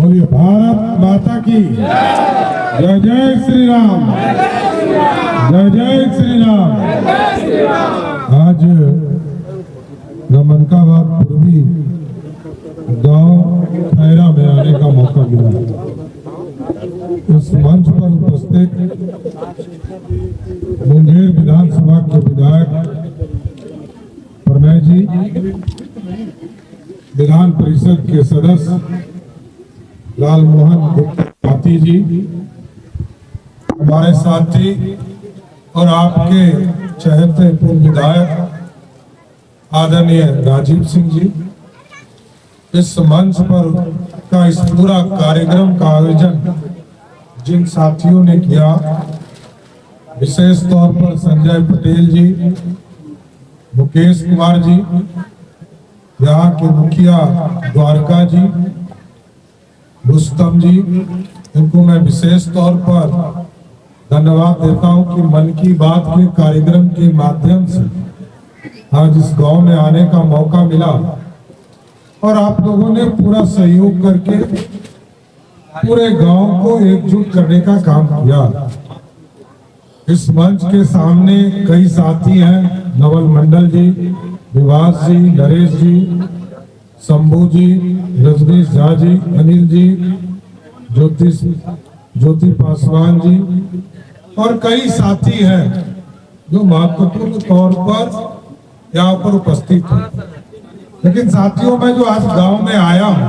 बोलिए भारत माता की जय। जय श्री राम, जय जय श्री राम। आज रमनकाबाद पूर्वी गांव खैरा में आने का मौका मिला। इस मंच पर उपस्थित मुंगेर विधानसभा के विधायक प्रमेय जी, विधान परिषद के सदस्य लाल मोहन गुप्ता जी, हमारे साथी और आपके चहेते पूर्व विधायक आदरणीय राजीव सिंह जी, इस मंच पर का इस पूरा कार्यक्रम का आयोजन जिन साथियों ने किया, विशेष तौर पर संजय पटेल जी, मुकेश कुमार जी, यहाँ के मुखिया द्वारका जी, रुस्तम जी, इनको मैं विशेष तौर पर धन्यवाद देता हूं कि मन की बात के कार्यक्रम के माध्यम से आज इस गांव में आने का मौका मिला और आप लोगों ने पूरा सहयोग करके पूरे गांव को एकजुट करने का काम किया। इस मंच के सामने कई साथी हैं, नवल मंडल जी, विवास जी, नरेश जी, शंभू जी, रजनीश झा जी, अनिल जी, ज्योति पासवान जी और कई साथी हैं जो महत्वपूर्ण तौर पर यहाँ पर उपस्थित हैं। लेकिन साथियों, मैं जो आज गांव में आया हूँ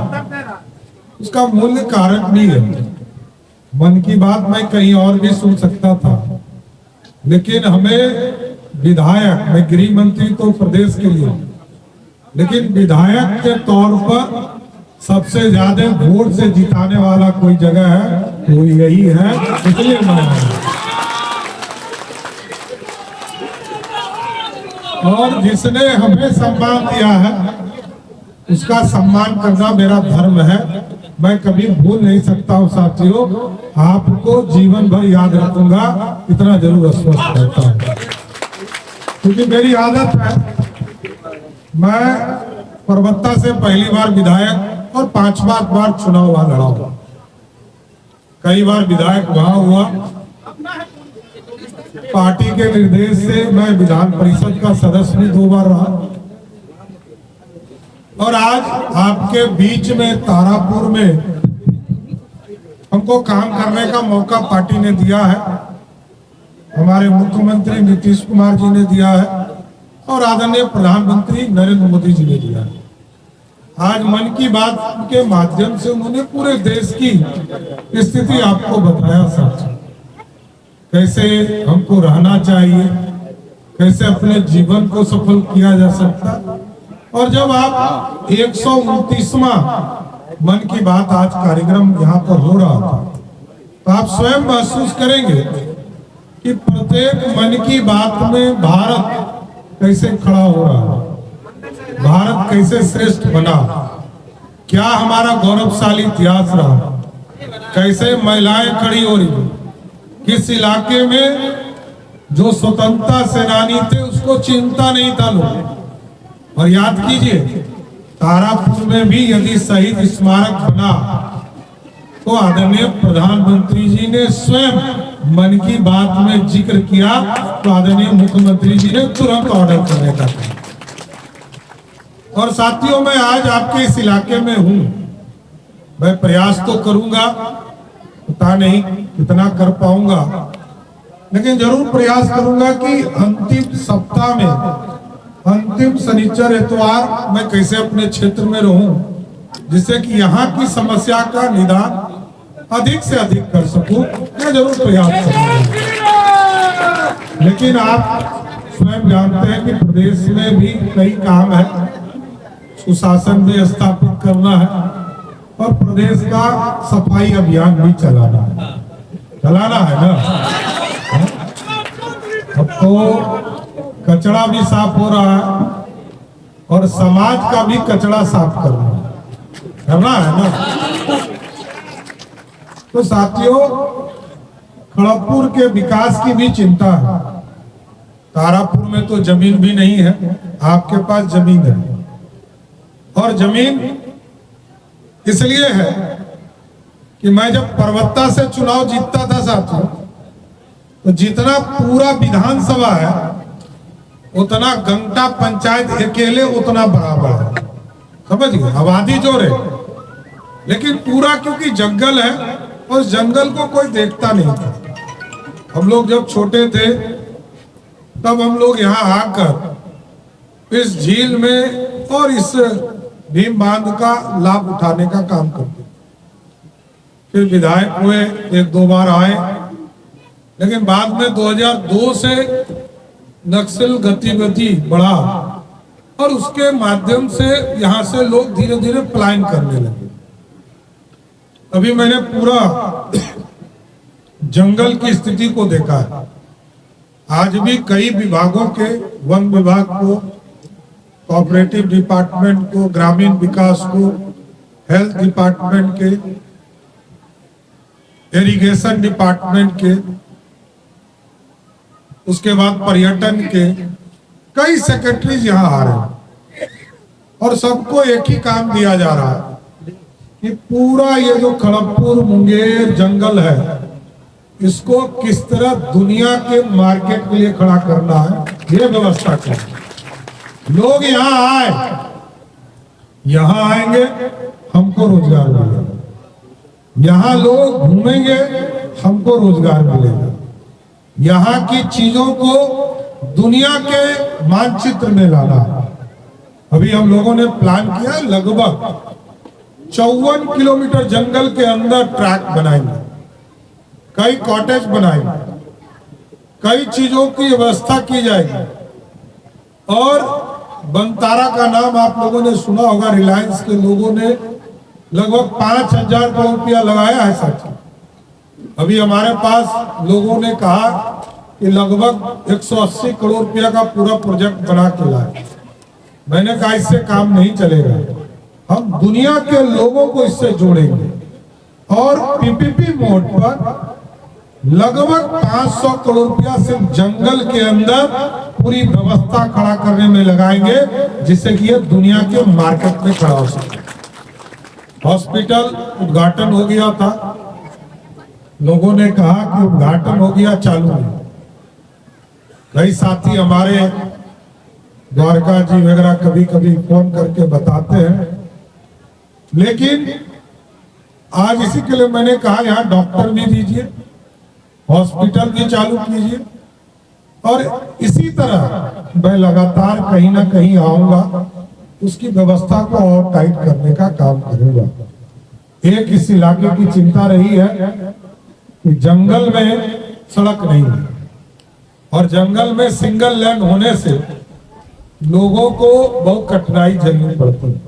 उसका मूल कारण भी है। मन की बात मैं कहीं और भी सुन सकता था, लेकिन हमें विधायक, मैं गृह मंत्री तो प्रदेश के लिए, लेकिन विधायक के तौर पर सबसे ज्यादा वोट से जिताने वाला कोई जगह है तो यही है, इसलिए मैं और जिसने हमें सम्मान दिया है उसका सम्मान करना मेरा धर्म है। मैं कभी भूल नहीं सकता हूँ साथियों, आपको जीवन भर याद रखूंगा, इतना जरूर आश्वस्त करता हूँ, क्योंकि मेरी आदत है। मैं परबत्ता से पहली बार विधायक और 5वां बार चुनाव वहां लड़ा हुआ, कई बार विधायक वहां हुआ। पार्टी के निर्देश से मैं विधान परिषद का सदस्य भी 2 बार रहा और आज आपके बीच में तारापुर में हमको काम करने का मौका पार्टी ने दिया है, हमारे मुख्यमंत्री नीतीश कुमार जी ने दिया है और आदरणीय प्रधानमंत्री नरेंद्र मोदी जी ने दिया है। आज मन की बात के माध्यम से उन्होंने पूरे देश की स्थिति आपको बताया साथ, कैसे हमको रहना चाहिए, कैसे अपने जीवन को सफल किया जा सकता। और जब आप 129वां मन की बात आज कार्यक्रम यहाँ पर हो रहा था, तो आप स्वयं महसूस करेंगे कि प्रत्येक मन की बात में भारत कैसे खड़ा हो रहा है, भारत कैसे श्रेष्ठ बना, क्या हमारा गौरवशाली इतिहास रहा, कैसे महिलाएं खड़ी हो रही, किस इलाके में जो स्वतंत्रता सेनानी थे उसको चिंता नहीं था लोग। और याद कीजिए, तारापुर में भी यदि शहीद स्मारक बना तो आदरणीय प्रधानमंत्री जी ने स्वयं मन की बात में जिक्र किया, तो आदरणीय मुख्यमंत्री जी ने तुरंत ऑर्डर करने का कहा। और साथियों, मैं आज आपके इस इलाके में हूं, मैं प्रयास तो करूंगा, पता नहीं कितना कर पाऊंगा, लेकिन जरूर प्रयास करूंगा कि अंतिम सप्ताह में, अंतिम शनिचर इतवार मैं कैसे अपने क्षेत्र में रहूं, जिससे कि यहाँ की समस्या का निदान अधिक से अधिक कर सकूं। मैं जरूर प्रयास करूंगा, लेकिन आप स्वयं जानते हैं कि प्रदेश में भी कई काम है, सुशासन भी स्थापित करना है और प्रदेश का सफाई अभियान भी चलाना है ना। अब तो कचरा भी साफ हो रहा है और समाज का भी कचरा साफ करना है ना। तो साथियों, खड़गपुर के विकास की भी चिंता है। तारापुर में तो जमीन भी नहीं है, आपके पास जमीन है और जमीन इसलिए है कि मैं जब परबत्ता से चुनाव जीतता था साथियों, तो जितना पूरा विधानसभा है उतना गंगटा पंचायत अकेले उतना बराबर है। समझ गए, आबादी जो रहे, लेकिन पूरा क्योंकि जंगल है और जंगल को कोई देखता नहीं था। हम लोग जब छोटे थे तब हम लोग यहाँ आकर इस झील में और इस भीम बांध का लाभ उठाने का काम करते। फिर विधायक हुए, एक दो बार आए, लेकिन बाद में 2002 से नक्सल गतिविधि बढ़ा और उसके माध्यम से यहाँ से लोग धीरे धीरे पलायन करने लगे। अभी मैंने पूरा जंगल की स्थिति को देखा है। आज भी कई विभागों के, वन विभाग को, कोऑपरेटिव डिपार्टमेंट को, ग्रामीण विकास को, हेल्थ डिपार्टमेंट के, इरिगेशन डिपार्टमेंट के, उसके बाद पर्यटन के कई सेक्रेटरीज यहाँ आ रहे हैं और सबको एक ही काम दिया जा रहा है कि पूरा ये जो खड़गपुर मुंगेर जंगल है इसको किस तरह दुनिया के मार्केट के लिए खड़ा करना है, ये व्यवस्था करें। लोग यहाँ आए, यहाँ आएंगे हमको रोजगार मिलेगा, यहाँ लोग घूमेंगे हमको रोजगार मिलेगा, यहाँ की चीजों को दुनिया के मानचित्र में लाना। अभी हम लोगों ने प्लान किया, लगभग 54 किलोमीटर जंगल के अंदर ट्रैक बनाएंगे, कई कॉटेज बनाएंगे, कई चीजों की व्यवस्था की जाएगी। और बनतारा का नाम आप लोगों ने सुना होगा, रिलायंस के लोगों ने लगभग 5,000 करोड़ रुपया लगाया है साथी। अभी हमारे पास लोगों ने कहा कि लगभग 180 करोड़ रुपया का पूरा प्रोजेक्ट बना के लाए। मैंने कहा इससे काम नहीं चलेगा, हम दुनिया के लोगों को इससे जोड़ेंगे और पीपीपी मोड पर लगभग 500 करोड़ रुपया सिर्फ जंगल के अंदर पूरी व्यवस्था खड़ा करने में लगाएंगे, जिससे कि ये दुनिया के मार्केट में खड़ा हो सके। हॉस्पिटल उद्घाटन हो गया था, लोगों ने कहा कि उद्घाटन हो गया, चालू है। कई साथी हमारे द्वारका जी वगैरह कभी कभी फोन करके बताते हैं, लेकिन आज इसी के लिए मैंने कहा यहाँ डॉक्टर भी दीजिए, हॉस्पिटल भी चालू कीजिए और इसी तरह मैं लगातार कहीं ना कहीं आऊंगा, उसकी व्यवस्था को और टाइट करने का काम करूंगा। एक इस इलाके की चिंता रही है कि जंगल में सड़क नहीं है और जंगल में सिंगल लेन होने से लोगों को बहुत कठिनाई झेलनी पड़ती है।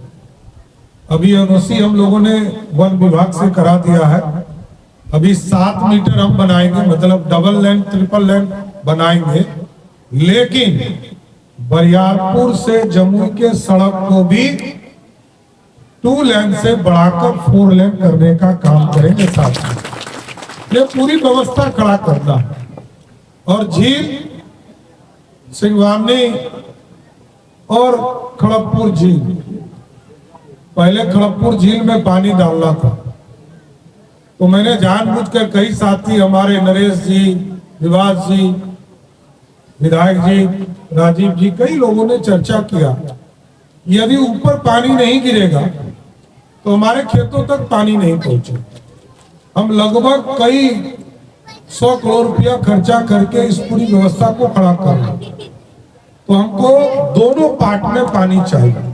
अभी एनओसी हम लोगों ने वन विभाग से करा दिया है, अभी 7 मीटर हम बनाएंगे, मतलब डबल लेन ट्रिपल लेन बनाएंगे, लेकिन बरियारपुर से जमुई के सड़क को भी 2 लेन से बढ़ाकर 4 लेन करने का काम करेंगे साथ में। ये पूरी व्यवस्था खड़ा करना है। और झील सिंगवानी और खड़गपुर झील, पहले खड़गपुर झील में पानी डालना था, तो मैंने जानबूझकर कई साथी हमारे नरेश जी, विवास जी, विधायक जी, राजीव जी, कई लोगों ने चर्चा किया, यदि ऊपर पानी नहीं गिरेगा तो हमारे खेतों तक पानी नहीं पहुंचे। हम लगभग कई 100 करोड़ रुपया खर्चा करके इस पूरी व्यवस्था को खड़ा कर रहे हैं, तो हमको दोनों पार्ट में पानी चाहिए।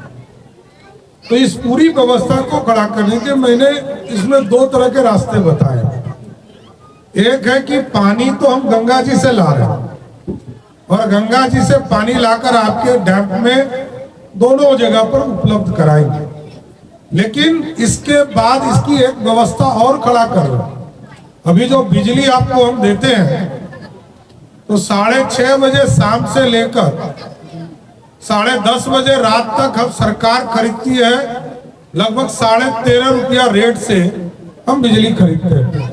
तो इस पूरी व्यवस्था को खड़ा करने के मैंने इसमें 2 तरह के रास्ते बताए। एक है कि पानी तो हम गंगा जी से ला रहे हैं और गंगा जी से पानी लाकर आपके डैम में दोनों जगह पर उपलब्ध कराएंगे, लेकिन इसके बाद इसकी एक व्यवस्था और खड़ा कर रहे हैं। अभी जो बिजली आपको हम देते हैं तो 6:30 बजे शाम से लेकर 10:30 बजे रात तक हम सरकार खरीदती है, लगभग 13.5 रुपया रेट से हम बिजली खरीदते हैं।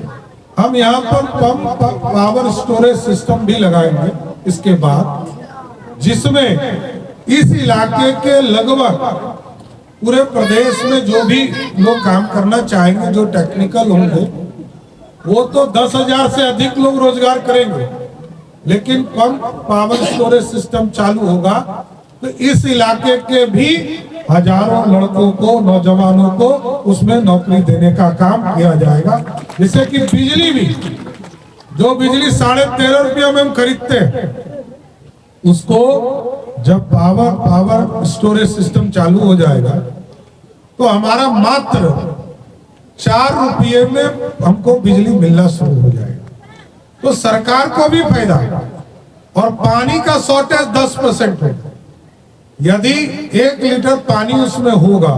हम यहाँ पर पंप पावर स्टोरेज सिस्टम भी लगाएंगे इसके बाद, जिसमें इस इलाके के लगभग पूरे प्रदेश में जो भी लोग काम करना चाहेंगे, जो टेक्निकल होंगे, वो तो 10,000 से अधिक लोग रोजगार करेंगे। लेकिन पंप पावर स्टोरेज सिस्टम चालू होगा तो इस इलाके के भी हजारों लड़कों को, नौजवानों को उसमें नौकरी देने का काम किया जाएगा। जिससे कि बिजली भी, जो बिजली 13.5 रुपया में हम खरीदते हैं, उसको जब पावर स्टोरेज सिस्टम चालू हो जाएगा तो हमारा मात्र 4 रुपये में हमको बिजली मिलना शुरू हो जाएगा। तो सरकार को भी फायदा है। और पानी का शॉर्टेज 10% है। यदि 1 लीटर पानी उसमें होगा,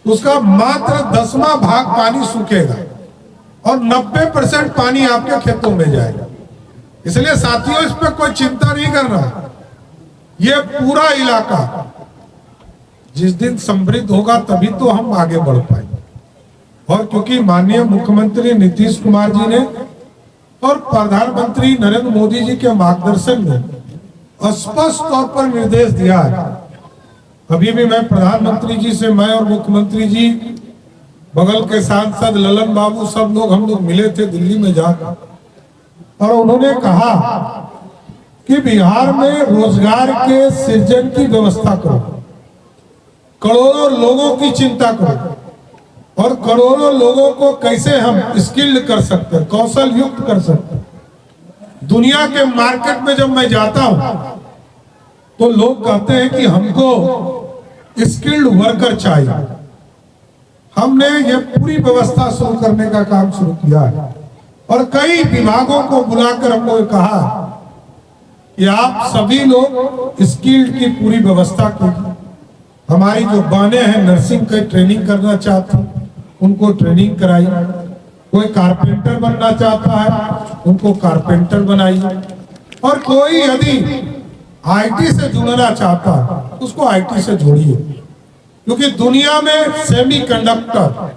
उसका मात्र 10वां भाग पानी सूखेगा और 90% पानी आपके खेतों में जाएगा। इसलिए साथियों, इस पर कोई चिंता नहीं करना। ये पूरा इलाका जिस दिन समृद्ध होगा तभी तो हम आगे बढ़ पाएंगे। और क्योंकि माननीय मुख्यमंत्री नीतीश कुमार जी ने और प्रधानमंत्री नरेंद्र मोदी जी के मार्गदर्शन में स्पष्ट तौर पर निर्देश दिया है। अभी भी मैं प्रधानमंत्री जी से, मैं और मुख्यमंत्री जी, बगल के सांसद ललन बाबू, सब लोग हम लोग मिले थे दिल्ली में जाकर, और उन्होंने कहा कि बिहार में रोजगार के सृजन की व्यवस्था करो, करोड़ों लोगों की चिंता करो, और करोड़ों लोगों को कैसे हम स्किल्ड कर सकते हैं, कौशल युक्त कर सकते हैं। दुनिया के मार्केट में जब मैं जाता हूं तो लोग कहते हैं कि हमको स्किल्ड वर्कर चाहिए। हमने ये पूरी व्यवस्था शुरू करने का काम शुरू किया है और कई विभागों को बुलाकर हम लोगों ने कहा कि आप सभी लोग स्किल्ड की पूरी व्यवस्था कीजिए। हमारी जो बहनें हैं नर्सिंग की ट्रेनिंग करना चाहती, उनको ट्रेनिंग कराइए। कोई कारपेंटर बनना चाहता है, उनको कारपेंटर बनाइए। और कोई यदि आईटी से जुड़ना चाहता है, उसको आईटी से जोड़िए। क्योंकि दुनिया में सेमीकंडक्टर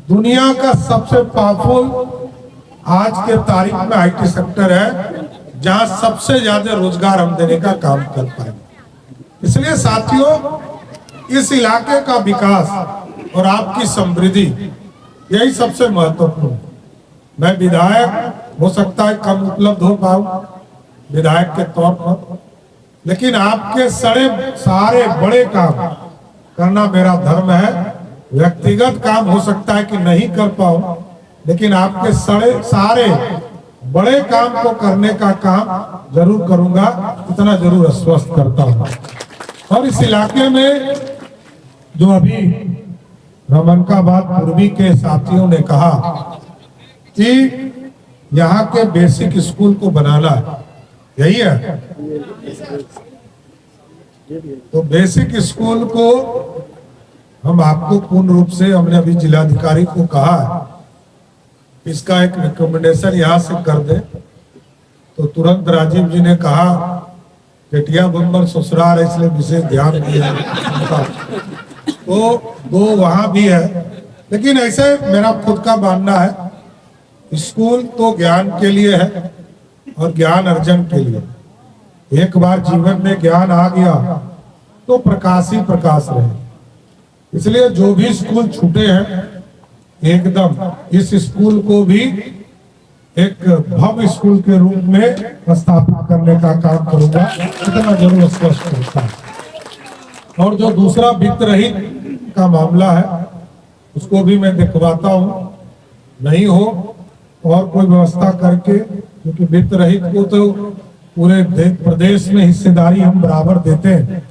दुनिया का सबसे पावरफुल आज के तारीख में आईटी सेक्टर है, जहां सबसे ज्यादा रोजगार हम देने का काम कर पाएंगे। इसलिए साथियों, इस इलाके का विकास और आपकी समृद्धि यही सबसे महत्वपूर्ण है। मैं विधायक हो सकता है कम उपलब्ध हो पाऊं विधायक के तौर पर, लेकिन आपके सारे बड़े काम करना मेरा धर्म है। व्यक्तिगत काम हो सकता है कि नहीं कर पाऊं, लेकिन आपके सारे बड़े काम को करने का काम जरूर करूंगा, इतना जरूर आश्वस्त करता हूं। और इस इलाके में जो अभी रमनकाबाद पूर्वी के साथियों ने कहा कि यहाँ के बेसिक स्कूल को बनाना है, यही है। तो बेसिक स्कूल को हम आपको पूर्ण रूप से, हमने अभी जिलाधिकारी को कहा है, इसका एक रिकमेंडेशन यहाँ से कर दे। तो तुरंत राजीव जी ने कहा केटिया बम्बर ससुराल है, इसलिए विशेष ध्यान दिया। तो 2 वहां भी है, लेकिन ऐसे मेरा खुद का मानना है, स्कूल तो ज्ञान के लिए है और ज्ञान अर्जन के लिए। एक बार जीवन में ज्ञान आ गया तो प्रकाश ही प्रकाश रहे। इसलिए जो भी स्कूल छूटे हैं, एकदम इस स्कूल को भी एक भव्य स्कूल के रूप में स्थापित करने का काम करूंगा, इतना जरूर स्पष्ट करता है। और जो दूसरा वित्त रहित का मामला है, उसको भी मैं दिखवाता हूं, नहीं हो और कोई व्यवस्था करके, क्योंकि वित्त रहित को तो पूरे प्रदेश में हिस्सेदारी हम बराबर देते हैं,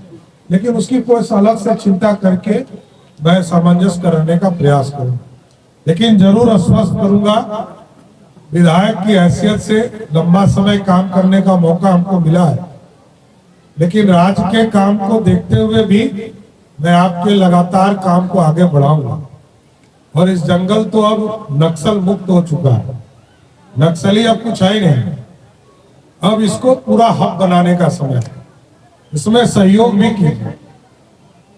लेकिन उसकी कोई अलग से चिंता करके मैं सामंजस्य कराने का प्रयास करूंगा। लेकिन जरूर आश्वस्त करूंगा, विधायक की हैसियत से लंबा समय काम करने का मौका हमको मिला है, लेकिन राज्य के काम को देखते हुए भी मैं आपके लगातार काम को आगे बढ़ाऊंगा। और इस जंगल तो अब नक्सल मुक्त हो चुका है, नक्सली अब कुछ है ही नहीं। अब इसको पूरा हब बनाने का समय है, इसमें सहयोग भी कीजिए।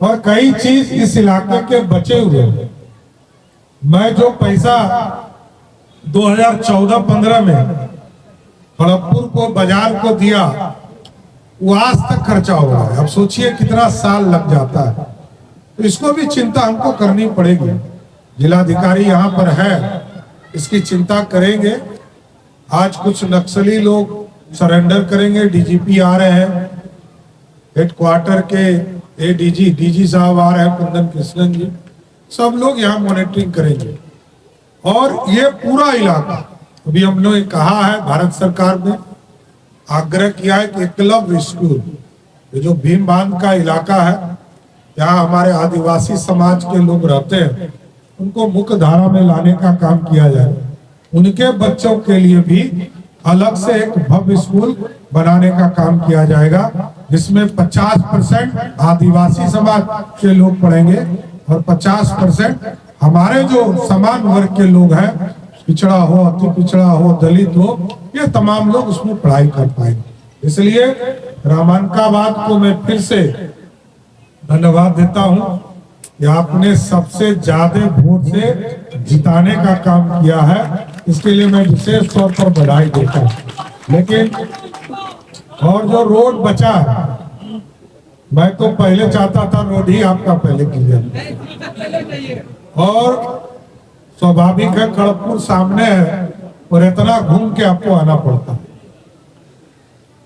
और कई चीज इस इलाके के बचे हुए हैं। मैं जो पैसा 2014-15 में खड़गपुर को बाजार को दिया, वो आज तक खर्चा हो रहा है। अब सोचिए कितना साल लग जाता है। तो इसको भी चिंता हमको करनी पड़ेगी। जिलाधिकारी यहाँ पर है, इसकी चिंता करेंगे। आज कुछ नक्सली लोग सरेंडर करेंगे, डीजीपी आ रहे हैं, हेडक्वार्टर के डीजी साहब आ रहे हैं, कुंदन कृष्णन जी, सब लोग यहाँ मॉनिटरिंग करेंगे। और ये पूरा इलाका, अभी हमने कहा है, भारत सरकार ने आग्रह किया है कि एकलव्य स्कूल, ये जो भीम बांध का इलाका है, यहाँ हमारे आदिवासी समाज के लोग रहते हैं, उनको मुख्य धारा में लाने का काम किया जाए। उनके बच्चों के लिए भी अलग से एक भव्य स्कूल बनाने का काम किया जाएगा, जिसमें 50% आदिवासी समाज के लोग पढ़ेंगे और 50% हमारे जो समान वर्ग के लोग हैं, पिछड़ा हो, अति पिछड़ा हो, दलित हो, ये तमाम लोग उसमें पढ़ाई कर पाएंगे। इसलिए रामानकाबाद को मैं फिर से धन्यवाद देता हूं कि आपने सबसे ज्यादा वोट से जिताने का काम किया है, इसके लिए मैं विशेष तौर पर बधाई देता हूं। लेकिन और जो रोड बचा है, मैं तो पहले चाहता था रोड ही आपका पहले क्लियर, और स्वाभाविक है खड़गपुर सामने है और इतना घूम के आपको आना पड़ता है।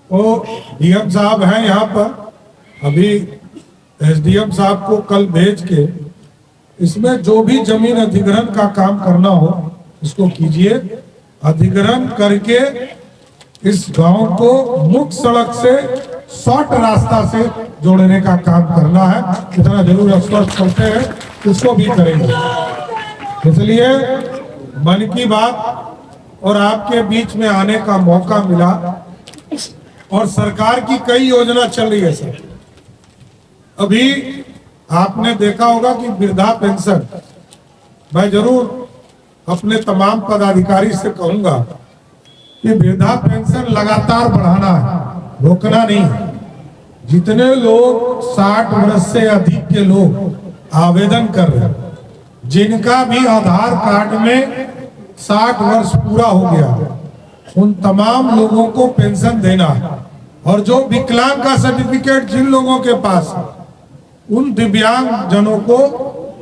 तो डीएम साहब हैं यहाँ पर, अभी एसडीएम साहब को कल भेज के इसमें जो भी जमीन अधिग्रहण का काम करना हो इसको कीजिए। अधिग्रहण करके इस गांव को मुख्य सड़क से शॉर्ट रास्ता से जोड़ने का काम करना है, इतना जरूर स्पष्ट करते हैं, इसको भी करेंगे। इसलिए मन की बात और आपके बीच में आने का मौका मिला, और सरकार की कई योजना चल रही है सर। अभी आपने देखा होगा कि वृद्धा पेंशन, मैं जरूर अपने तमाम पदाधिकारी से कहूंगा कि वृद्धा पेंशन लगातार बढ़ाना है, रोकना नहीं है। जितने लोग 60 वर्ष से अधिक के लोग आवेदन कर रहे हैं, जिनका भी आधार कार्ड में 60 वर्ष पूरा हो गया, उन तमाम लोगों को पेंशन देना है। और जो विकलांग का सर्टिफिकेट जिन लोगों के पास है, उन दिव्यांग जनों को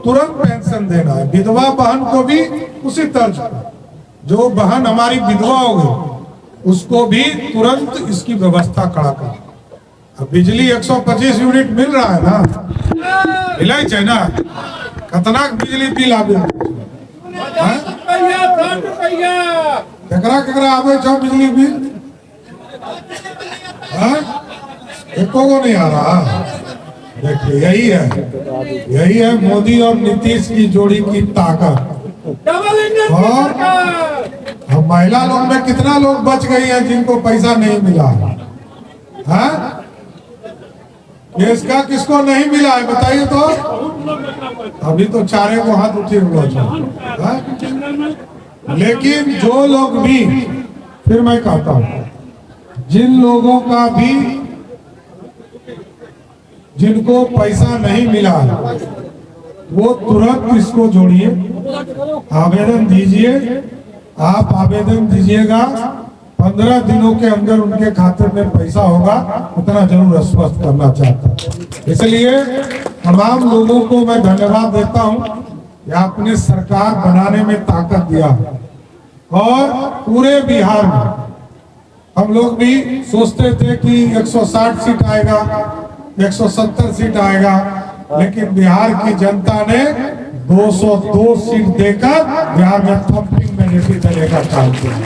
तुरंत पेंशन देना है। विधवा बहन को भी उसी तर्ज पर, जो बहन हमारी विधवा हो गई उसको भी तुरंत इसकी व्यवस्था करा कर। बिजली 125 यूनिट मिल रहा है ना, मिला ही चाहिए ना, कितना बिजली बिल आवे, केकरा आवे छो बिजली बिल, एको को नहीं आ रहा। देखिए यही है मोदी और नीतीश की जोड़ी की ताकत। और महिला लोग में कितना लोग बच गई हैं जिनको पैसा नहीं मिला है? इसका किसको नहीं मिला है बताइए तो? अभी तो चारे को हाथ उठे हुए हैं। लेकिन जो लोग भी, फिर मैं कहता हूं, जिन लोगों का भी, जिनको पैसा नहीं मिला है, वो तुरंत इसको जोड़िए, आवेदन दीजिए। आप आवेदन दीजिएगा, 15 दिनों के अंदर उनके खाते में पैसा होगा, इतना जरूर स्पष्ट करना चाहता हूं। इसलिए तमाम लोगों को मैं धन्यवाद देता हूं कि आपने सरकार बनाने में ताकत दिया। और पूरे बिहार में हम लोग भी सोचते थे कि 160 सीट आएगा, 170 सीट आएगा, लेकिन बिहार की जनता ने 202 सीट देकर बिहार में थम्पिंग मेजॉरिटी देने का काम किया।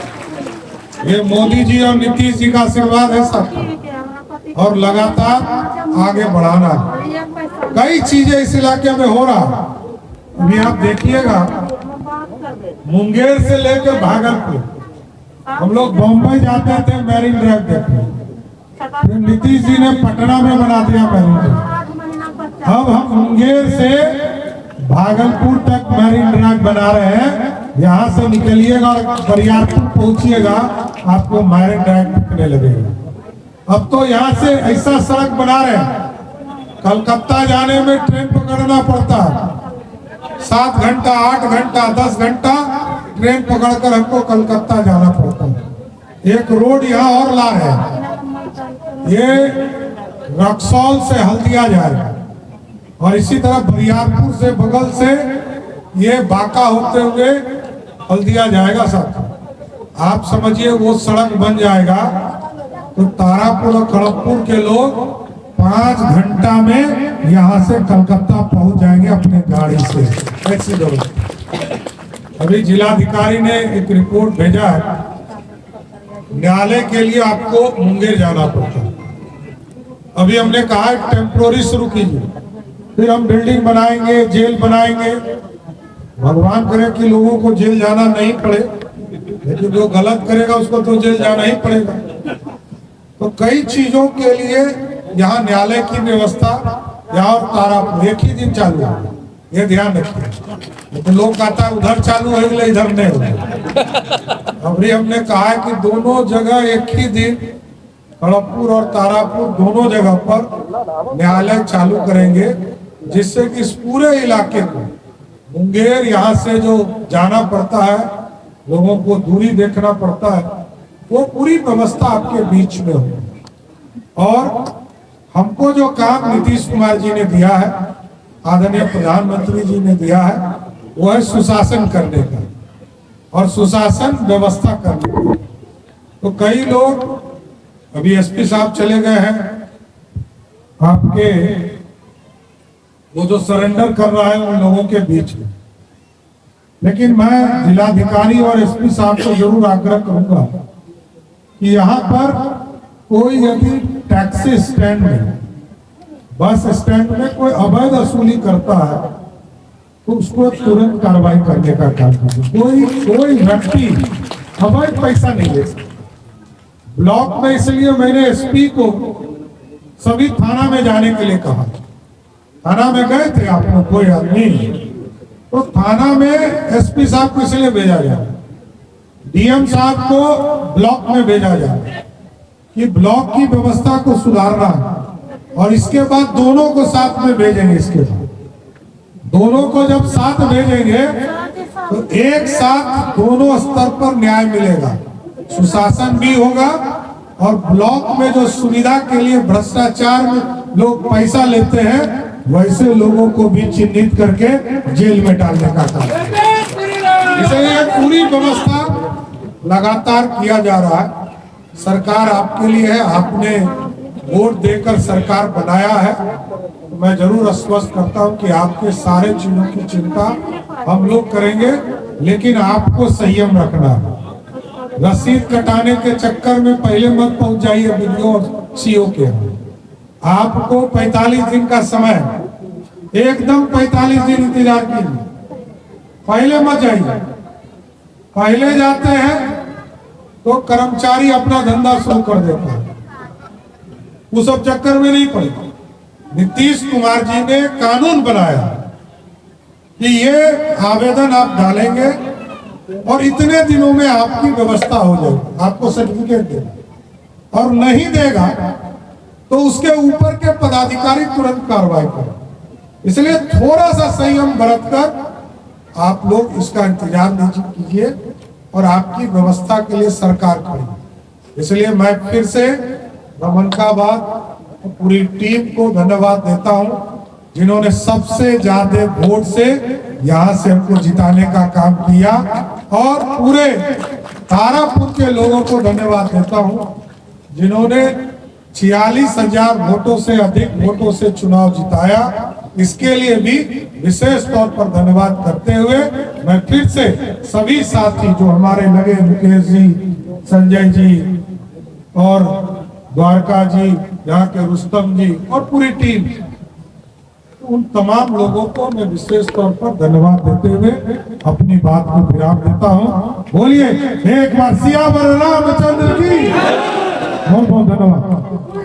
ये मोदी जी और नीतीश जी का आशीर्वाद है सब, और लगातार आगे बढ़ाना है। कई चीजें इस इलाके में हो रहा, अभी आप देखिएगा, मुंगेर से लेकर भागलपुर, हम लोग बॉम्बे जाते थे मैरिन ड्राइव देखने, फिर नीतीश जी ने पटना में बना दिया मैरिन ड्राइव। अब हम मुंगेर से भागलपुर तक मैरिन ड्राइव बना रहे हैं। यहाँ से निकलिएगा और बरियारपुर पहुंचिएगा, आपको मैरिन ड्राइव दिखने लगेगा। अब तो यहाँ से ऐसा सड़क बना रहे हैं, कलकत्ता जाने में ट्रेन पकड़ना पड़ता है, 7 घंटा, 8 घंटा, 10 घंटा ट्रेन पकड़कर हमको कलकत्ता जाना पड़ता है। एक रोड यहाँ और ला रहे हैं, ये रक्सौल से हल्दिया जाएगा, और इसी तरह बरियारपुर से बगल से ये बांका होते हुए हल्दिया जाएगा साथ। आप समझिए वो सड़क बन जाएगा तो तारापुर और खड़गपुर के लोग 5 घंटा में यहाँ से कलकत्ता पहुंच जाएंगे अपने गाड़ी से। ऐसी अभी जिलाधिकारी ने एक रिपोर्ट भेजा है, न्यायालय के लिए आपको मुंगेर जाना पड़ता है। अभी हमने कहा टेम्पोररी शुरू कीजिए, फिर हम बिल्डिंग बनाएंगे, जेल बनाएंगे। भगवान करे कि लोगों को जेल जाना नहीं पड़े, लेकिन जो गलत करेगा उसको तो जेल जाना ही पड़ेगा। तो कई चीजों के लिए यहाँ न्यायालय की व्यवस्था यहाँ तारापुर एक ही दिन चालू है, ये ध्यान रखिए। तो लोग कहता है उधर चालू है इधर नहीं होगा। अभी हमने कहा है कि दोनों जगह एक ही दिन खड़गपुर और तारापुर दोनों जगह पर न्यायालय चालू करेंगे, जिससे कि इस पूरे इलाके को मुंगेर यहाँ से जो जाना पड़ता है, लोगों को दूरी देखना पड़ता है, वो पूरी व्यवस्था आपके बीच में हो। और हमको जो काम नीतीश कुमार जी ने दिया है, आदरणीय प्रधानमंत्री जी ने दिया है, वो है सुशासन करने का और सुशासन व्यवस्था करने का। तो कई लोग, अभी एसपी साहब चले गए हैं आपके, वो जो सरेंडर कर रहा है उन लोगों के बीच में, लेकिन मैं जिलाधिकारी और एसपी साहब को जरूर आग्रह करूंगा कि यहाँ पर कोई यदि टैक्सी स्टैंड में, बस स्टैंड में कोई अवैध वसूली करता है तो उसको तुरंत कार्रवाई करने का काम कीजिए। कोई व्यक्ति अवैध पैसा नहीं ले सकता। ब्लॉक में इसलिए मैंने एसपी को सभी थाना में जाने के लिए कहा। थाना में गए थे आप लोग, कोई आदमी, तो थाना में एसपी साहब को इसलिए भेजा जाए, डीएम साहब को ब्लॉक में भेजा जाए कि ब्लॉक की व्यवस्था को सुधारना है। और इसके बाद दोनों को साथ में भेजेंगे। इसके बाद दोनों को जब साथ भेजेंगे तो एक साथ दोनों स्तर पर न्याय मिलेगा, सुशासन भी होगा और ब्लॉक में जो सुविधा के लिए भ्रष्टाचार में लोग पैसा लेते हैं, वैसे लोगों को भी चिन्हित करके जेल में डालने का काम। इसलिए पूरी व्यवस्था लगातार किया जा रहा है। सरकार आपके लिए है, आपने वोट देकर सरकार बनाया है। तो मैं जरूर आश्वस्त करता हूं कि आपके सारे चीजों की चिंता हम लोग करेंगे, लेकिन आपको संयम रखना है। रसीद कटाने के चक्कर में पहले मत पहुंच जाइए बीडीओ और सीओ के। आपको 45 दिन का समय, एकदम 45 दिन इंतजार कीजिए, पहले मत जाइए। पहले जाते हैं तो कर्मचारी अपना धंधा शुरू कर देता है, वो सब चक्कर में नहीं पड़ेगा। नीतीश कुमार जी ने कानून बनाया कि ये आवेदन आप डालेंगे और इतने दिनों में आपकी व्यवस्था हो जाएगी, आपको सर्टिफिकेट देगा, और नहीं देगा तो उसके ऊपर के पदाधिकारी तुरंत कार्रवाई करें। इसलिए थोड़ा सा संयम बरतकर आप लोग इसका इंतजार कीजिए और आपकी व्यवस्था के लिए सरकार खड़ी। इसलिए मैं फिर से रमनकाबाद पूरी टीम को धन्यवाद देता हूं, जिन्होंने सबसे ज्यादा वोट से यहां से हमको जिताने का काम किया, और पूरे तारापुर के लोगों को धन्यवाद देता हूं जिन्होंने 46,000 वोटों से अधिक वोटों से चुनाव जिताया। इसके लिए भी विशेष तौर पर धन्यवाद करते हुए मैं फिर से सभी साथी जो हमारे लगे, मुकेश जी, संजय जी और द्वारका जी, यहाँ के रुस्तम जी और पूरी टीम, उन तमाम लोगों को मैं विशेष तौर पर धन्यवाद देते हुए अपनी बात को विराम देता हूँ। बोलिए एक बार सियावर रामचंद्र की बहुत बहुत धन्यवाद।